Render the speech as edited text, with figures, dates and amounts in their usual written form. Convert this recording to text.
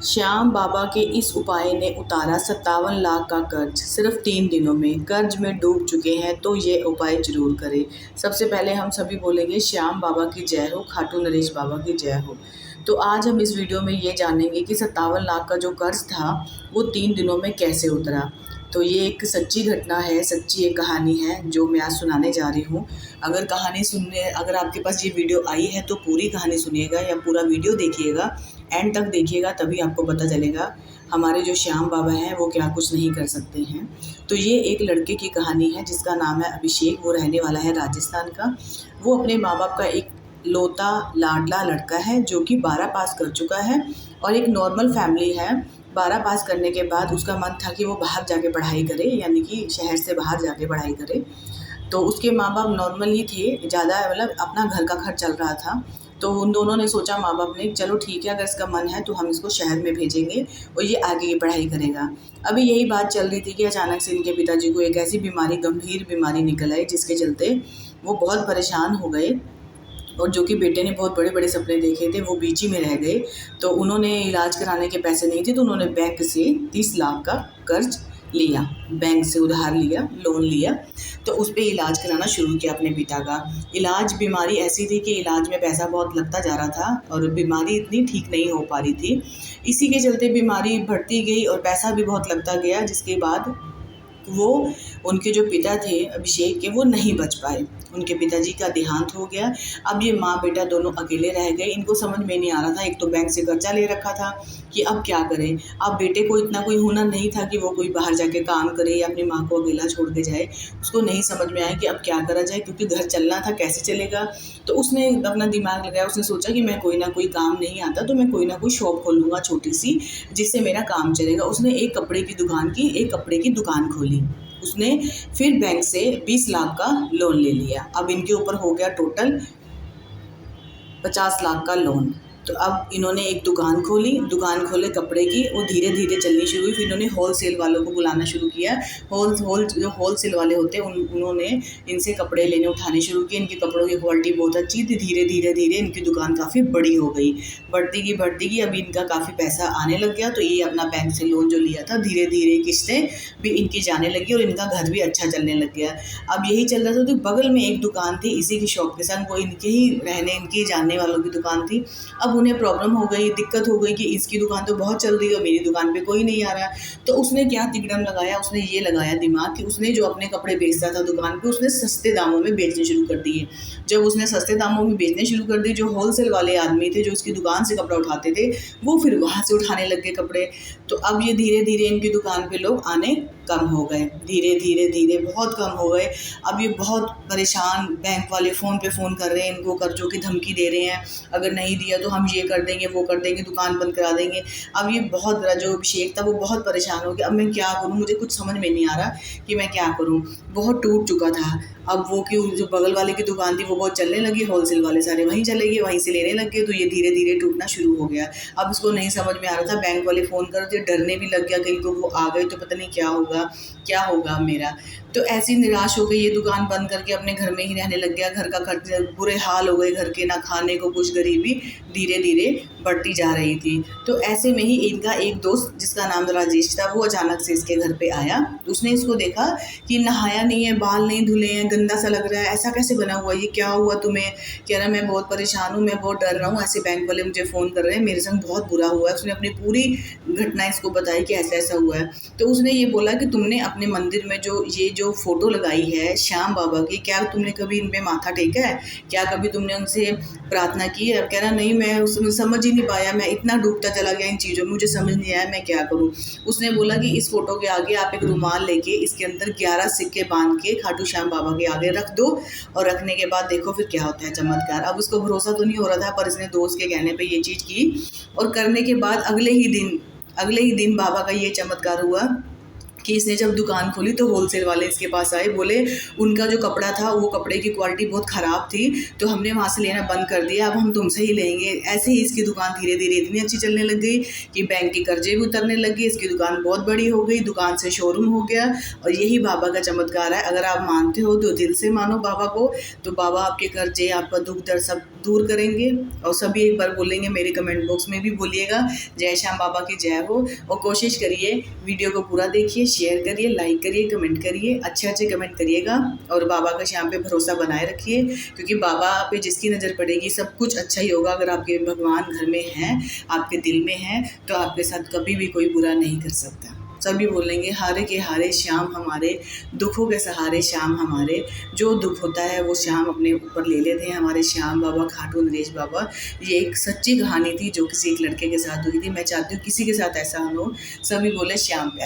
श्याम बाबा के इस उपाय ने उतारा 57 लाख का कर्ज सिर्फ 3 दिनों में। कर्ज में डूब चुके हैं तो ये उपाय जरूर करें। सबसे पहले हम सभी बोलेंगे श्याम बाबा की जय हो, खाटू नरेश बाबा की जय हो। तो आज हम इस वीडियो में ये जानेंगे कि 57 लाख का जो कर्ज था वो 3 दिनों में कैसे उतरा। तो ये एक सच्ची घटना है, सच्ची एक कहानी है जो मैं आज सुनाने जा रही हूँ। अगर आपके पास ये वीडियो आई है तो पूरी कहानी सुनिएगा या पूरा वीडियो देखिएगा, एंड तक देखिएगा, तभी आपको पता चलेगा हमारे जो श्याम बाबा हैं वो क्या कुछ नहीं कर सकते हैं। तो ये एक लड़के की कहानी है जिसका नाम है अभिषेक। वो रहने वाला है राजस्थान का। वो अपने माँ बाप का एक लौता लाडला लड़का है जो कि 12 पास कर चुका है और एक नॉर्मल फैमिली है। 12 पास करने के बाद उसका मन था कि वो बाहर जाके पढ़ाई करे, यानी कि शहर से बाहर जाके पढ़ाई करे। तो उसके माँ बाप नॉर्मल ही थे, ज़्यादा मतलब अपना घर का खर्च चल रहा था। तो उन दोनों ने सोचा, माँ बाप ने, चलो ठीक है, अगर इसका मन है तो हम इसको शहर में भेजेंगे और ये आगे की पढ़ाई करेगा। अभी यही बात चल रही थी कि अचानक से इनके पिताजी को एक ऐसी बीमारी, गंभीर बीमारी निकल आई जिसके चलते वो बहुत परेशान हो गए। और जो कि बेटे ने बहुत बड़े बड़े सपने देखे थे वो बीच ही में रह गए। तो उन्होंने इलाज कराने के पैसे नहीं थे तो उन्होंने बैंक से 30 लाख का कर्ज लिया, बैंक से उधार लिया, लोन लिया। तो उस पर इलाज कराना शुरू किया अपने पिता का। बीमारी ऐसी थी कि इलाज में पैसा बहुत लगता जा रहा था और बीमारी इतनी ठीक नहीं हो पा रही थी। इसी के चलते बीमारी बढ़ती गई और पैसा भी बहुत लगता गया, जिसके बाद वो, उनके जो पिता थे अभिषेक के, वो नहीं बच पाए। उनके पिताजी का देहांत हो गया। अब ये माँ बेटा दोनों अकेले रह गए। इनको समझ में नहीं आ रहा था, एक तो बैंक से कर्जा ले रखा था कि अब क्या करें। अब बेटे को इतना कोई हुनर नहीं था कि वो कोई बाहर जाके काम करे या अपनी माँ को अकेला छोड़ के जाए। उसको नहीं समझ में आया कि अब क्या करा जाए, क्योंकि घर चलना था, कैसे चलेगा। तो उसने अपना दिमाग लगाया। उसने सोचा कि मैं कोई ना कोई काम नहीं आता तो मैं कोई ना कोई शॉप खोल लूँगा छोटी सी, जिससे मेरा काम चलेगा। उसने एक कपड़े की दुकान खोली। उसने फिर बैंक से 20 लाख का लोन ले लिया। अब इनके ऊपर हो गया टोटल 50 लाख का लोन। तो अब इन्होंने एक दुकान खोले कपड़े की। वो धीरे धीरे चलनी शुरू हुई। फिर इन्होंने होलसेल वालों को बुलाना शुरू किया। जो होलसेल वाले होते हैं उन्होंने इनसे कपड़े लेने उठाने शुरू किए। इनके कपड़ों की क्वालिटी बहुत अच्छी थी। धीरे धीरे इनकी दुकान काफ़ी बड़ी हो गई। बढ़ती गई। अभी इनका काफ़ी पैसा आने लग गया। तो ये अपना बैंक से लोन जो लिया था, धीरे धीरे किस्तें भी इनकी जाने लगी और इनका घर भी अच्छा चलने लग गया। अब यही चल रहा था तो बगल में एक दुकान थी इसी की शॉप के साथ, वो इनके जानने वालों की दुकान थी। अब उन्हें प्रॉब्लम हो गई, दिक्कत हो गई कि इसकी दुकान तो बहुत चल रही है और मेरी दुकान पे कोई नहीं आ रहा। तो उसने क्या तिकड़म लगाया, उसने ये लगाया दिमाग कि उसने जो अपने कपड़े बेचता था दुकान पे, उसने सस्ते दामों में बेचने शुरू कर दिए। जब उसने सस्ते दामों में बेचने शुरू कर दिए, जो होलसेल वाले आदमी थे जो उसकी दुकान से कपड़ा उठाते थे, वो फिर वहाँ से उठाने लग गए कपड़े। तो अब ये धीरे धीरे इनकी दुकान पे लोग आने कम हो गए। धीरे बहुत कम हो गए। अब ये बहुत परेशान, बैंक वाले फ़ोन पे फ़ोन कर रहे हैं, इनको कर्जों की धमकी दे रहे हैं, अगर नहीं दिया तो हम ये कर देंगे, वो कर देंगे, दुकान बंद करा देंगे। अब ये बहुत बड़ा, जो अभिषेक था वो बहुत परेशान हो गया। अब मैं क्या करूँ, मुझे कुछ समझ में नहीं आ रहा कि मैं क्या करूँ। बहुत टूट चुका था। अब वो कि जो बगल वाले की दुकान थी वो बहुत चलने लगी, होलसेल वाले सारे वहीं चले गए, वहीं से लेने लग गए। तो ये धीरे धीरे टूटना शुरू हो गया। अब उसको नहीं समझ में आ रहा था। बैंक वाले फ़ोन कर दिए, डरने भी लग गया, कहीं को वो आ गए तो पता नहीं क्या होगा मेरा। तो ऐसी निराश हो गई, ये दुकान बंद करके अपने घर में ही रहने लग गया। घर का खर्च, बुरे हाल हो गए घर के, ना खाने को कुछ, गरीबी धीरे धीरे बढ़ती जा रही थी। तो ऐसे में ही इनका एक दोस्त जिसका नाम राजेश था, वो अचानक से इसके घर पे आया। उसने इसको देखा कि नहाया नहीं है, बाल नहीं धुले हैं, गंदा सा लग रहा है, ऐसा कैसे बना हुआ, ये क्या हुआ तुम्हें। कह रहा मैं बहुत परेशान हूँ, मैं बहुत डर रहा हूँ, ऐसे बैंक वाले मुझे फ़ोन कर रहे हैं, मेरे संग बहुत बुरा हुआ है। उसने अपनी पूरी घटना इसको बताई कि ऐसा हुआ है। तो उसने ये बोला कि तुमने अपने मंदिर में जो फ़ोटो लगाई है श्याम बाबा की, क्या तुमने कभी इन पे माथा टेका है, क्या कभी तुमने उनसे प्रार्थना की है। कह रहा नहीं, मैं उसमें समझ ही नहीं पाया, मैं इतना डूबता चला गया इन चीज़ों में, मुझे समझ नहीं आया मैं क्या करूँ। उसने बोला कि इस फोटो के आगे आप एक रुमाल लेके इसके अंदर 11 सिक्के बांध के खाटू श्याम बाबा के आगे रख दो और रखने के बाद देखो फिर क्या होता है चमत्कार। अब उसको भरोसा तो नहीं हो रहा था, पर इसने दोस्त के कहने पर ये चीज़ की और करने के बाद अगले ही दिन बाबा का ये चमत्कार हुआ कि इसने जब दुकान खोली तो होलसेल वाले इसके पास आए। बोले उनका जो कपड़ा था वो कपड़े की क्वालिटी बहुत ख़राब थी, तो हमने वहाँ से लेना बंद कर दिया, अब हम तुमसे ही लेंगे। ऐसे ही इसकी दुकान धीरे धीरे इतनी अच्छी चलने लग गई कि बैंक के कर्जे भी उतरने लग गए, इसकी दुकान बहुत बड़ी हो गई, दुकान से शोरूम हो गया। और यही बाबा का चमत्कार है। अगर आप मानते हो तो दिल से मानो बाबा को, तो बाबा आपके कर्जे, आपका दुख दर्द सब दूर करेंगे। और सभी एक बार बोलेंगे, मेरे कमेंट बॉक्स में भी बोलिएगा जय श्याम बाबा की जय हो। और कोशिश करिए वीडियो को पूरा देखिए, शेयर करिए, लाइक करिए, कमेंट करिए, अच्छे कमेंट करिएगा। और बाबा का श्याम पे भरोसा बनाए रखिए, क्योंकि बाबा पे जिसकी नज़र पड़ेगी सब कुछ अच्छा ही होगा। अगर आपके भगवान घर में हैं, आपके दिल में हैं, तो आपके साथ कभी भी कोई बुरा नहीं कर सकता। सभी बोलेंगे हारे के हारे श्याम हमारे, दुखों के सहारे श्याम हमारे। जो दुख होता है वो श्याम अपने ऊपर ले लेते हैं हमारे श्याम बाबा, खाटू नरेश बाबा। ये एक सच्ची कहानी थी जो किसी एक लड़के के साथ हुई थी। मैं चाहती हूँ किसी के साथ ऐसा हो। सभी बोले श्याम पे।